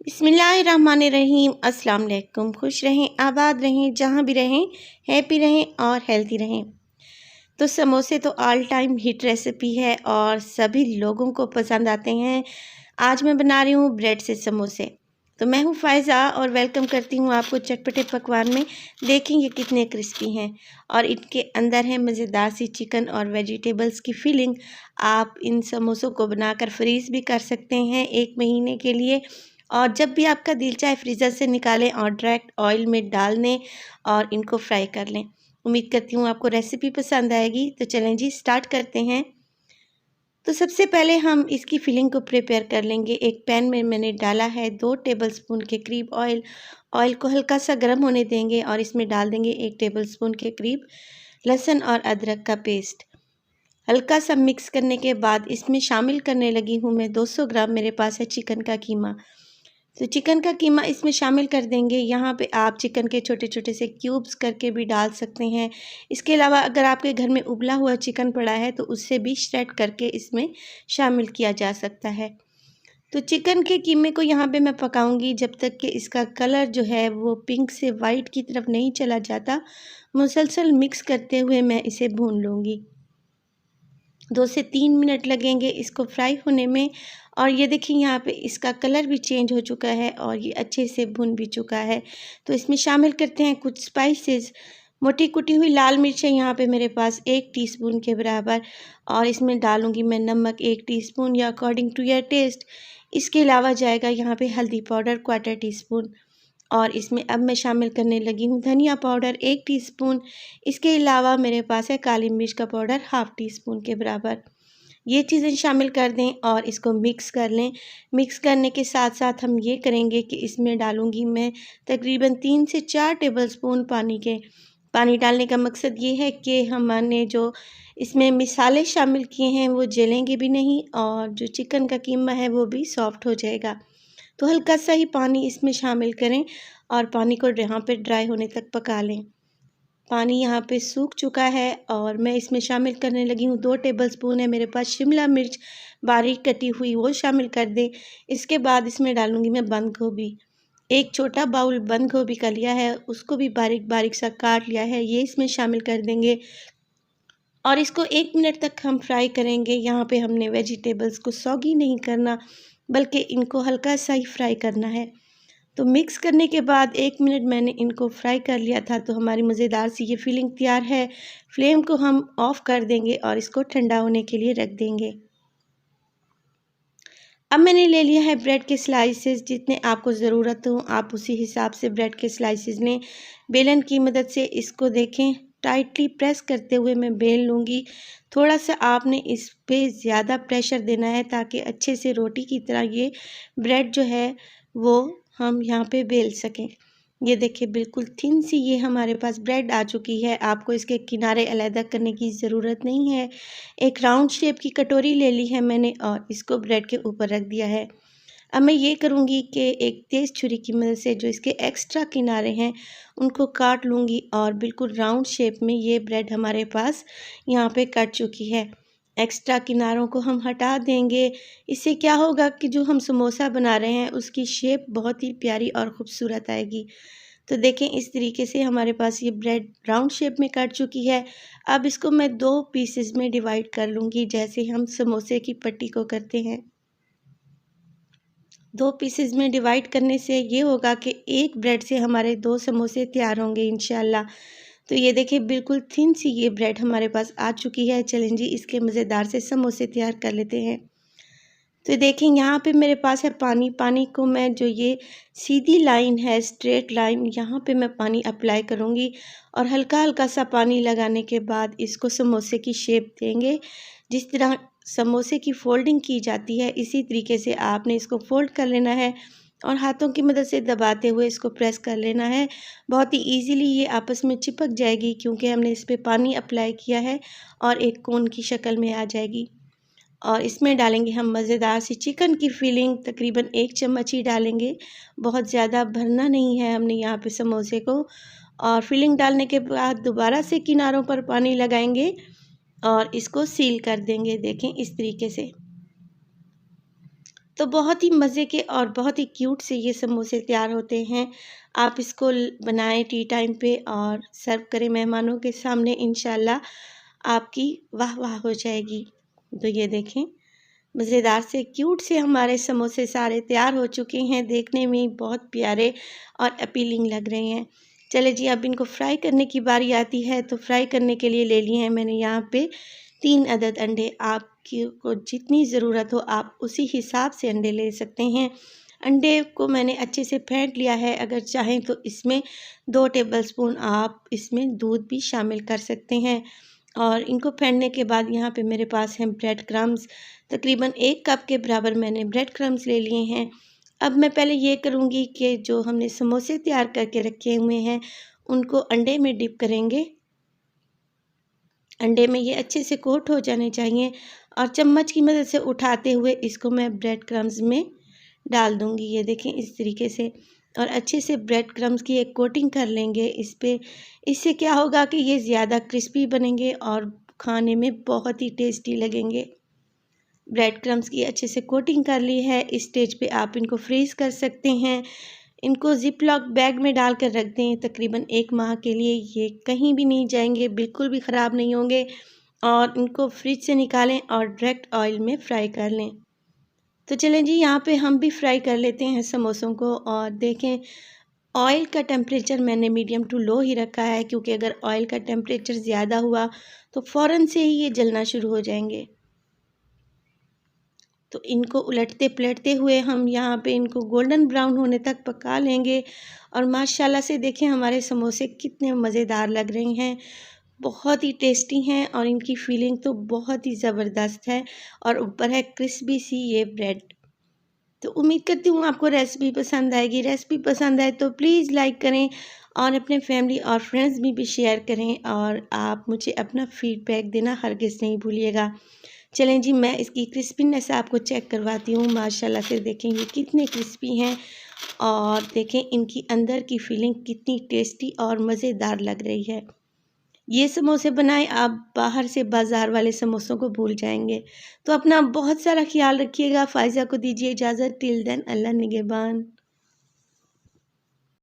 बिस्मिल्लाहिर्रहमानिर्रहीम। अस्सलाम वालेकुम। खुश रहें, आबाद रहें, जहाँ भी रहें, हैप्पी रहें और हेल्थी रहें। तो समोसे तो ऑल टाइम हिट रेसिपी है और सभी लोगों को पसंद आते हैं। आज मैं बना रही हूँ ब्रेड से समोसे। तो मैं हूँ फ़ायज़ा और वेलकम करती हूँ आपको चटपटे पकवान में। देखें ये कितने क्रिस्पी हैं और इनके अंदर है मज़ेदार सी चिकन और वेजिटेबल्स की फीलिंग। आप इन समोसों को बनाकर फ्रीज़ भी कर सकते हैं 1 महीने के लिए, और जब भी आपका दिल चाहे फ्रीज़र से निकालें और डायरेक्ट ऑयल में डाल दें और इनको फ्राई कर लें। उम्मीद करती हूँ आपको रेसिपी पसंद आएगी। तो चलें जी, स्टार्ट करते हैं। तो सबसे पहले हम इसकी फिलिंग को प्रिपेयर कर लेंगे। एक पैन में मैंने डाला है 2 टेबलस्पून के करीब ऑयल। ऑयल को हल्का सा गर्म होने देंगे और इसमें डाल देंगे 1 टेबलस्पून के करीब लहसुन और अदरक का पेस्ट। हल्का सा मिक्स करने के बाद इसमें शामिल करने लगी हूँ मैं 200 ग्राम मेरे पास है चिकन का कीमा। तो चिकन का कीमा इसमें शामिल कर देंगे। यहाँ पे आप चिकन के छोटे छोटे से क्यूब्स करके भी डाल सकते हैं। इसके अलावा अगर आपके घर में उबला हुआ चिकन पड़ा है तो उससे भी श्रेड करके इसमें शामिल किया जा सकता है। तो चिकन के कीमे को यहाँ पे मैं पकाऊंगी जब तक कि इसका कलर जो है वो पिंक से वाइट की तरफ नहीं चला जाता। मुसलसल मिक्स करते हुए मैं इसे भून लूँगी। 2 से 3 मिनट लगेंगे इसको फ्राई होने में। और ये देखिए यहाँ पे इसका कलर भी चेंज हो चुका है और ये अच्छे से भुन भी चुका है। तो इसमें शामिल करते हैं कुछ स्पाइसेस। मोटी कुटी हुई लाल मिर्च है यहाँ पे मेरे पास 1 टीस्पून के बराबर, और इसमें डालूंगी मैं नमक 1 टीस्पून या अकॉर्डिंग टू योर टेस्ट। इसके अलावा जाएगा यहाँ पे हल्दी पाउडर 1/4 टीस्पून, और इसमें अब मैं शामिल करने लगी हूँ धनिया पाउडर 1 टीस्पून। इसके अलावा मेरे पास है काली मिर्च का पाउडर 1/2 टीस्पून के बराबर। ये चीज़ें शामिल कर दें और इसको मिक्स कर लें। मिक्स करने के साथ साथ हम ये करेंगे कि इसमें डालूँगी मैं तकरीबन 3 से 4 टेबलस्पून पानी के। पानी डालने का मकसद ये है कि हमने जो इसमें मिसाले शामिल किए हैं वो जलेंगे भी नहीं और जो चिकन का कीमा है वो भी सॉफ्ट हो जाएगा। तो हल्का सा ही पानी इसमें शामिल करें और पानी को यहाँ पे ड्राई होने तक पका लें। पानी यहाँ पे सूख चुका है और मैं इसमें शामिल करने लगी हूँ 2 टेबलस्पून है मेरे पास शिमला मिर्च बारीक कटी हुई, वो शामिल कर दें। इसके बाद इसमें डालूँगी मैं बंद गोभी। एक छोटा बाउल बंद गोभी का लिया है, उसको भी बारीक बारीक सा काट लिया है, ये इसमें शामिल कर देंगे और इसको 1 मिनट तक हम फ्राई करेंगे। यहाँ पे हमने वेजिटेबल्स को सॉगी नहीं करना बल्कि इनको हल्का सा ही फ्राई करना है। तो मिक्स करने के बाद 1 मिनट मैंने इनको फ्राई कर लिया था। तो हमारी मज़ेदार सी ये फिलिंग तैयार है। फ्लेम को हम ऑफ़ कर देंगे और इसको ठंडा होने के लिए रख देंगे। अब मैंने ले लिया है ब्रेड के स्लाइसेस। जितने आपको ज़रूरत हो आप उसी हिसाब से ब्रेड के स्लाइसेस लें। बेलन की मदद से इसको देखें टाइटली प्रेस करते हुए मैं बेल लूँगी। थोड़ा सा आपने इस पे ज़्यादा प्रेशर देना है ताकि अच्छे से रोटी की तरह ये ब्रेड जो है वो हम यहाँ पे बेल सकें। ये देखिए बिल्कुल थिन सी ये हमारे पास ब्रेड आ चुकी है। आपको इसके किनारे अलग करने की ज़रूरत नहीं है। एक राउंड शेप की कटोरी ले ली है मैंने और इसको ब्रेड के ऊपर रख दिया है। अब मैं ये करूँगी कि एक तेज़ छुरी की मदद से जो इसके एक्स्ट्रा किनारे हैं उनको काट लूँगी और बिल्कुल राउंड शेप में ये ब्रेड हमारे पास यहाँ पे कट चुकी है। एक्स्ट्रा किनारों को हम हटा देंगे। इससे क्या होगा कि जो हम समोसा बना रहे हैं उसकी शेप बहुत ही प्यारी और ख़ूबसूरत आएगी। तो देखें इस तरीके से हमारे पास ये ब्रेड राउंड शेप में कट चुकी है। अब इसको मैं 2 पीसेस में डिवाइड कर लूँगी जैसे हम समोसे की पट्टी को करते हैं। 2 पीसेस में डिवाइड करने से ये होगा कि एक ब्रेड से हमारे 2 समोसे तैयार होंगे इंशाल्लाह। तो ये देखिए बिल्कुल थिन सी ये ब्रेड हमारे पास आ चुकी है। चलें जी इसके मज़ेदार से समोसे तैयार कर लेते हैं। तो देखें यहाँ पे मेरे पास है पानी। पानी को मैं जो ये सीधी लाइन है स्ट्रेट लाइन यहाँ पे मैं पानी अप्लाई करूँगी और हल्का हल्का सा पानी लगाने के बाद इसको समोसे की शेप देंगे। जिस तरह समोसे की फोल्डिंग की जाती है इसी तरीके से आपने इसको फोल्ड कर लेना है और हाथों की मदद से दबाते हुए इसको प्रेस कर लेना है। बहुत ही इजीली ये आपस में चिपक जाएगी क्योंकि हमने इस पर पानी अप्लाई किया है और एक कोन की शक्ल में आ जाएगी। और इसमें डालेंगे हम मज़ेदार सी चिकन की फिलिंग, तकरीबन 1 चम्मच ही डालेंगे। बहुत ज़्यादा भरना नहीं है हमने यहाँ पे समोसे को। और फिलिंग डालने के बाद दोबारा से किनारों पर पानी लगाएंगे और इसको सील कर देंगे। देखें इस तरीके से। तो बहुत ही मज़े के और बहुत ही क्यूट से ये समोसे तैयार होते हैं। आप इसको बनाएं टी टाइम पे और सर्व करें मेहमानों के सामने, इंशाल्लाह आपकी वाह वाह हो जाएगी। तो ये देखें, मज़ेदार से क्यूट से हमारे समोसे सारे तैयार हो चुके हैं। देखने में बहुत प्यारे और अपीलिंग लग रहे हैं। चले जी, अब इनको फ्राई करने की बारी आती है। तो फ्राई करने के लिए ले लिए हैं मैंने यहाँ पे 3 अदद अंडे। आपकी को जितनी ज़रूरत हो आप उसी हिसाब से अंडे ले सकते हैं। अंडे को मैंने अच्छे से फेंट लिया है। अगर चाहें तो इसमें 2 टेबलस्पून आप इसमें दूध भी शामिल कर सकते हैं। और इनको फेंटने के बाद यहाँ पे मेरे पास हैं ब्रेड क्रम्स। तकरीबन 1 कप के बराबर मैंने ब्रेड क्रम्स ले लिए हैं। अब मैं पहले ये करूँगी कि जो हमने समोसे तैयार करके रखे हुए हैं उनको अंडे में डिप करेंगे। अंडे में ये अच्छे से कोट हो जाने चाहिए और चम्मच की मदद से उठाते हुए इसको मैं ब्रेड क्रम्स में डाल दूँगी। ये देखें इस तरीके से, और अच्छे से ब्रेड क्रम्स की एक कोटिंग कर लेंगे इस पे। इससे क्या होगा कि ये ज़्यादा क्रिस्पी बनेंगे और खाने में बहुत ही टेस्टी लगेंगे। ब्रेड क्रम्स की अच्छे से कोटिंग कर ली है। इस स्टेज पे आप इनको फ्रीज़ कर सकते हैं। इनको ज़िप-लॉक बैग में डाल कर रख दें तकरीबन 1 माह के लिए। ये कहीं भी नहीं जाएंगे, बिल्कुल भी ख़राब नहीं होंगे। और इनको फ्रिज से निकालें और डायरेक्ट ऑयल में फ्राई कर लें। तो चलें जी, यहाँ पे हम भी फ्राई कर लेते हैं समोसों को। और देखें, ऑयल का टेम्परेचर मैंने मीडियम टू लो ही रखा है, क्योंकि अगर ऑयल का टेम्परेचर ज़्यादा हुआ तो फ़ौरन से ही ये जलना शुरू हो जाएंगे। तो इनको उलटते पलटते हुए हम यहाँ पे इनको गोल्डन ब्राउन होने तक पका लेंगे। और माशाल्लाह से देखें हमारे समोसे कितने मज़ेदार लग रहे हैं, बहुत ही टेस्टी हैं और इनकी फीलिंग तो बहुत ही ज़बरदस्त है। और ऊपर है क्रिस्पी सी ये ब्रेड। तो उम्मीद करती हूँ आपको रेसिपी पसंद आएगी। रेसिपी पसंद आए तो प्लीज़ लाइक करें और अपने फैमिली और फ्रेंड्स में भी शेयर करें। और आप मुझे अपना फीडबैक देना हरगिज़ नहीं भूलिएगा। चलें जी, मैं इसकी क्रिस्पीनेस आपको चेक करवाती हूँ। माशाल्लाह से देखें ये कितने क्रिस्पी हैं और देखें इनकी अंदर की फीलिंग कितनी टेस्टी और मज़ेदार लग रही है। ये समोसे बनाएं, आप बाहर से बाज़ार वाले समोसों को भूल जाएंगे। तो अपना बहुत सारा ख्याल रखिएगा। फ़ाइज़ा को दीजिए इजाज़त। टिल देन, अल्लाह निगहबान।